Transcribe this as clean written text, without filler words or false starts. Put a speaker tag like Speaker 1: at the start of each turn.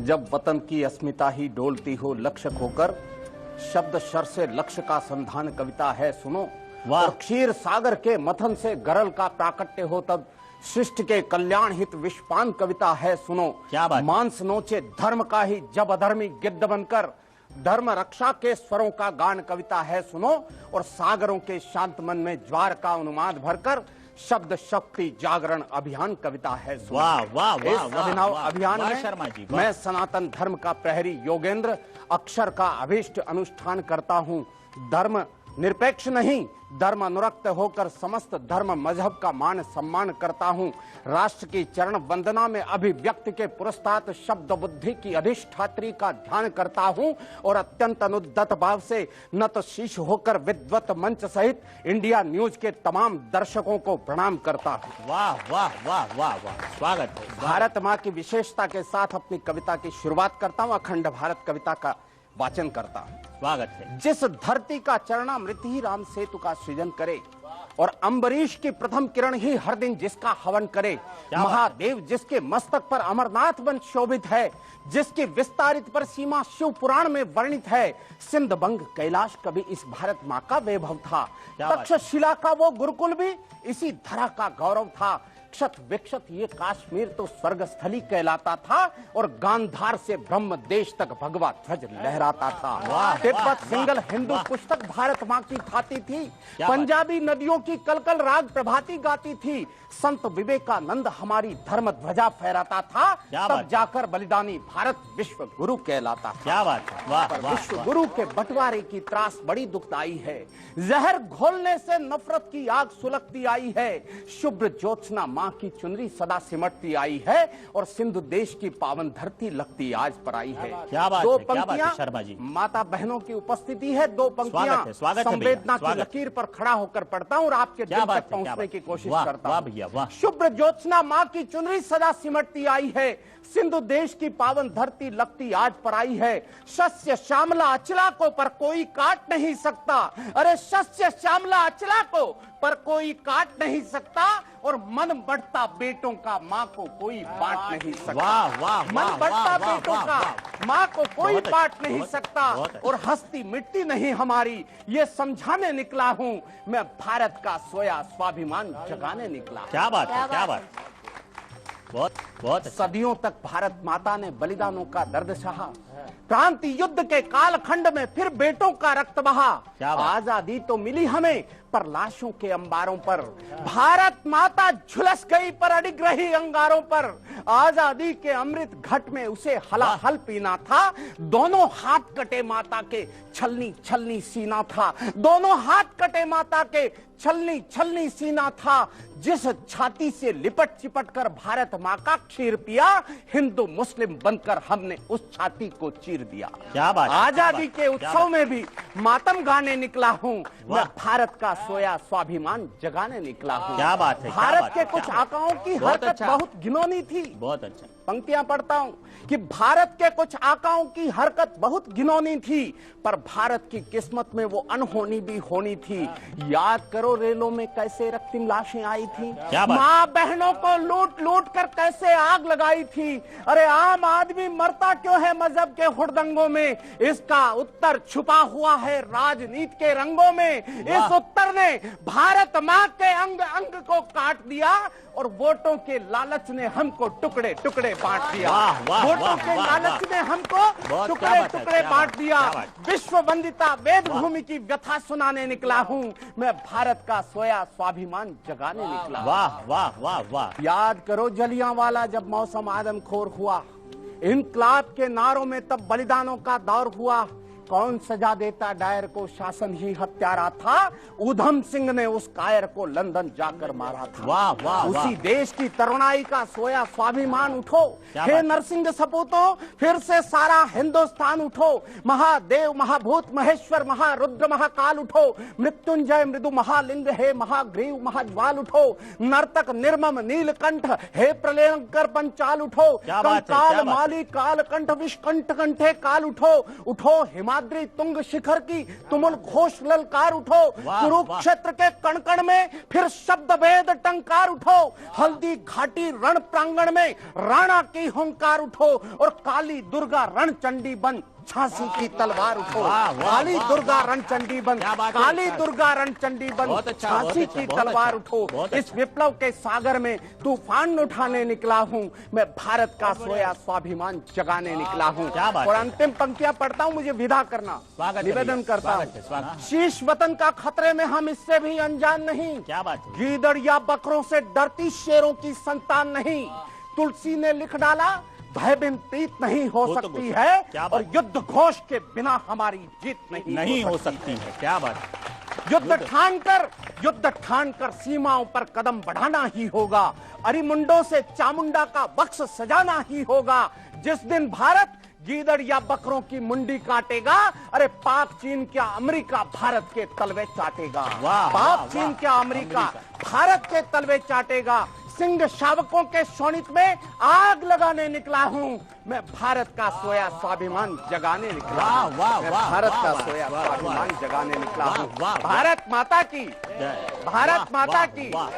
Speaker 1: जब वतन की अस्मिता ही डोलती हो लक्ष्य खोकर, शब्द शर से लक्ष्य का संधान कविता है सुनो। और क्षीर सागर के मथन से गरल का प्राकट्य हो तब शिष्ट के कल्याण हित विषपान कविता है सुनो।
Speaker 2: क्या बात।
Speaker 1: मांस नोचे धर्म का ही जब अधर्मी गिद्ध बनकर धर्म रक्षा के स्वरों का गान कविता है सुनो। और सागरों के शांत मन में ज्वार का उन्माद भरकर शब्द शक्ति जागरण अभियान कविता है सुनो।
Speaker 2: वाह वाह वाह
Speaker 1: इस अभिनव अभियान
Speaker 2: वाह
Speaker 1: में
Speaker 2: शर्मा जी,
Speaker 1: मैं सनातन धर्म का प्रहरी योगेंद्र अक्षर का अभीष्ट अनुष्ठान करता हूँ। धर्म निरपेक्ष नहीं, धर्म अनुरक्त होकर समस्त धर्म मजहब का मान सम्मान करता हूँ। राष्ट्र की चरण वंदना में अभिव्यक्ति के पुरस्तात शब्द बुद्धि की अधिष्ठात्री का ध्यान करता हूँ। और अत्यंत अनुद्दत भाव से नत शीश होकर विद्वत मंच सहित इंडिया न्यूज के तमाम दर्शकों को प्रणाम करता हूँ।
Speaker 2: वाह वाह वाह वाह वाह, स्वागत है।
Speaker 1: भारत माँ की विशेषता के साथ अपनी कविता की शुरुआत करता हूँ। अखंड भारत कविता का वाचन करता हूँ।
Speaker 2: स्वागत है।
Speaker 1: जिस धरती का चरणामृत ही राम सेतु का सृजन करे और अम्बरीश की प्रथम किरण ही हर दिन जिसका हवन करे, महादेव जिसके मस्तक पर अमरनाथ वन शोभित है, जिसकी विस्तारित पर सीमा शिव पुराण में वर्णित है, सिंध बंग कैलाश कभी इस भारत माँ का वैभव था। तक्षशिला का वो गुरुकुल भी इसी धरा का गौरव था। क्षत विक्षत ये काश्मीर तो स्वर्ग स्थली कहलाता था और गांधार से ब्रह्म देश तक भगवा ध्वज लहराता था। तिब्बत सिंगल हिंदू पुस्तक भारत माँ की खाती थी। पंजाबी नदियों की कलकल राग प्रभाती गाती थी। संत विवेकानंद हमारी धर्म ध्वजा फहराता था। तब जाकर बलिदानी भारत विश्व गुरु कहलाता था।
Speaker 2: क्या बात है। वाह वाह।
Speaker 1: विश्व गुरु के बंटवारे की त्रास बड़ी दुखदाई है। जहर घोलने से नफरत की आग सुलगती आई है। शुभ्र ज्योत्सना माँ की चुनरी सदा सिमटती आई है और सिंधु देश की पावन धरती लगती आज पर आई है।
Speaker 2: क्या बात
Speaker 1: दो
Speaker 2: है, क्या बात है शर्मा जी।
Speaker 1: माता बहनों की उपस्थिति है। दो पंक्तियां संवेदना की लकीर पर खड़ा होकर पढ़ता हूँ और आपके दिल तक पहुँचने की कोशिश करता हूँ। शुभ्र ज्योत्सना माँ की चुनरी सदा सिमटती आई है। सिंधु देश की पावन धरती लगती आज पर आई है। शस्य श्यामला अचला को पर कोई काट नहीं सकता। अरे शस्य श्यामला अचला को पर कोई काट नहीं सकता। और मन बढ़ता बेटों का माँ को कोई बांट नहीं सकता।
Speaker 2: वाह वाह।
Speaker 1: मन बढ़ता बेटों का माँ को कोई बांट नहीं सकता। और हस्ती मिट्टी नहीं हमारी ये समझाने निकला हूँ। मैं भारत का सोया स्वाभिमान जगाने निकला।
Speaker 2: क्या बात है, क्या बात। बहुत बहुत
Speaker 1: सदियों तक भारत माता ने बलिदानों का दर्द सहा। क्रांति युद्ध के कालखंड में फिर बेटों का रक्त बहा। आजादी तो मिली हमें पर लाशों के अंबारों पर भारत माता झुलस गई पर अडिग रही अंगारों पर। आजादी के अमृत घट में उसे हलाहल पीना था। दोनों हाथ कटे माता के छलनी छलनी सीना था। दोनों हाथ कटे माता के छलनी छलनी सीना था। जिस छाती से लिपट चिपट कर भारत माँ का क्षीर पिया, हिंदू मुस्लिम बनकर हमने उस छाती को चीर दिया।
Speaker 2: क्या बात।
Speaker 1: आजादी के उत्सव में भी मातम गाने निकला हूँ। मैं भारत का सोया स्वाभिमान जगाने निकला हूँ।
Speaker 2: क्या बात है।
Speaker 1: भारत के कुछ आकाओं की हरकत बहुत घिनौनी थी।
Speaker 2: बहुत अच्छा।
Speaker 1: पंक्तियां पढ़ता हूं कि भारत के कुछ आकाओं की हरकत बहुत घिनौनी थी पर भारत की किस्मत में वो अनहोनी भी होनी थी। याद करो रेलों में कैसे रक्तिम लाशें आई थी। माँ बहनों को लूट लूट कर कैसे आग लगाई थी। अरे आम आदमी मरता क्यों है मजहब के हुड़दंगों में? इसका उत्तर छुपा हुआ है राजनीति के रंगों में। इस उत्तर ने भारत माँ के अंग अंग को काट दिया और वोटों के लालच ने हमको टुकड़े टुकड़े बांट दिया। वोटों के लालच ने हमको टुकड़े टुकड़े बांट दिया। विश्व वंदिता वेद भूमि की व्यथा सुनाने निकला हूँ। मैं भारत का सोया स्वाभिमान जगाने निकला।
Speaker 2: वाह वाह वाह वाह।
Speaker 1: याद करो जलियांवाला जब मौसम आदमखोर हुआ। इनकलाब के नारों में तब बलिदानों का दौर हुआ। कौन सजा देता डायर को, शासन ही हत्यारा था। उधम सिंह ने उस कायर को लंदन जाकर मारा था।
Speaker 2: वाह वाह।
Speaker 1: उसी देश की तरुणाई का सोया स्वाभिमान उठो। हे नरसिंह सपूतों, फिर से सारा हिंदुस्तान उठो। महादेव महाभूत महेश्वर महारुद्र महाकाल उठो। मृत्युंजय मृदु महालिंग हे महाग्रीव महाज्वाल उठो। नर्तक निर्मम नीलकंठ हे प्रलयंकर पंचाल उठो। कंकाल माली कालकंठ विषकंठ कंठे काल उठो। उठो हिमा हिमाद्री तुंग शिखर की तुमुल घोष ललकार उठो,
Speaker 2: वाह,
Speaker 1: कुरुक्षेत्र के कण कण में फिर शब्द भेद टंकार उठो, हल्दी घाटी रण प्रांगण में राणा की हुंकार उठो और काली दुर्गा रणचंडी बन झांसी की तलवार उठो।
Speaker 2: वाह, वाह,
Speaker 1: काली
Speaker 2: वाह,
Speaker 1: दुर्गा
Speaker 2: वाह।
Speaker 1: रणचंडी बन,
Speaker 2: क्या बात है,
Speaker 1: काली
Speaker 2: अच्छा।
Speaker 1: दुर्गा रणचंडी बन
Speaker 2: बहुत अच्छा, बहुत
Speaker 1: झांसी
Speaker 2: अच्छा,
Speaker 1: की
Speaker 2: बहुत
Speaker 1: तलवार
Speaker 2: अच्छा,
Speaker 1: उठो।
Speaker 2: बहुत
Speaker 1: इस
Speaker 2: अच्छा।
Speaker 1: विप्लव के सागर में तूफान उठाने निकला हूँ, मैं भारत का सोया स्वाभिमान जगाने निकला हूँ।
Speaker 2: क्या बात
Speaker 1: और
Speaker 2: है।
Speaker 1: अंतिम पंक्तियां पढ़ता हूँ, मुझे विदा करना,
Speaker 2: स्वागत है
Speaker 1: निवेदन
Speaker 2: भैया,
Speaker 1: करता
Speaker 2: स्वागत है,
Speaker 1: हूँ।
Speaker 2: स्वागत।
Speaker 1: शीश वतन का खतरे में हम इससे भी अनजान नहीं,
Speaker 2: क्या बात है।
Speaker 1: गीदड़ या बकरों से डरती शेरों की संतान नहीं। तुलसी ने लिख डाला, भय बिन प्रीत नहीं हो
Speaker 2: वो तो
Speaker 1: सकती
Speaker 2: गुस्सा।
Speaker 1: है,
Speaker 2: क्या बात
Speaker 1: और युद्ध घोष के बिना हमारी जीत
Speaker 2: नहीं हो सकती है। क्या बात है।
Speaker 1: युद्ध ठानकर सीमाओं पर कदम बढ़ाना ही होगा। अरिमुंडों से चामुंडा का बक्स सजाना ही होगा। जिस दिन भारत गीदड़ या बकरों की मुंडी काटेगा, अरे पाक चीन क्या अमेरिका भारत के तलवे चाटेगा।
Speaker 2: वाह,
Speaker 1: पाक
Speaker 2: वाह,
Speaker 1: चीन
Speaker 2: वाह।
Speaker 1: क्या अमेरिका भारत के तलवे चाटेगा। सिंह शावकों के शोणित में आग लगाने निकला हूँ, मैं भारत का सोया स्वाभिमान जगाने निकला
Speaker 2: वाह,
Speaker 1: हूँ।
Speaker 2: वाह,
Speaker 1: मैं
Speaker 2: वाह,
Speaker 1: भारत
Speaker 2: वाह,
Speaker 1: का
Speaker 2: वाह,
Speaker 1: सोया
Speaker 2: वाह,
Speaker 1: स्वाभिमान
Speaker 2: वाह।
Speaker 1: जगाने निकला
Speaker 2: वाह,
Speaker 1: हूँ।
Speaker 2: वाह, वाह।
Speaker 1: भारत माता की,
Speaker 2: जय।
Speaker 1: भारत
Speaker 2: वाह,
Speaker 1: माता
Speaker 2: वाह,
Speaker 1: की
Speaker 2: वाह।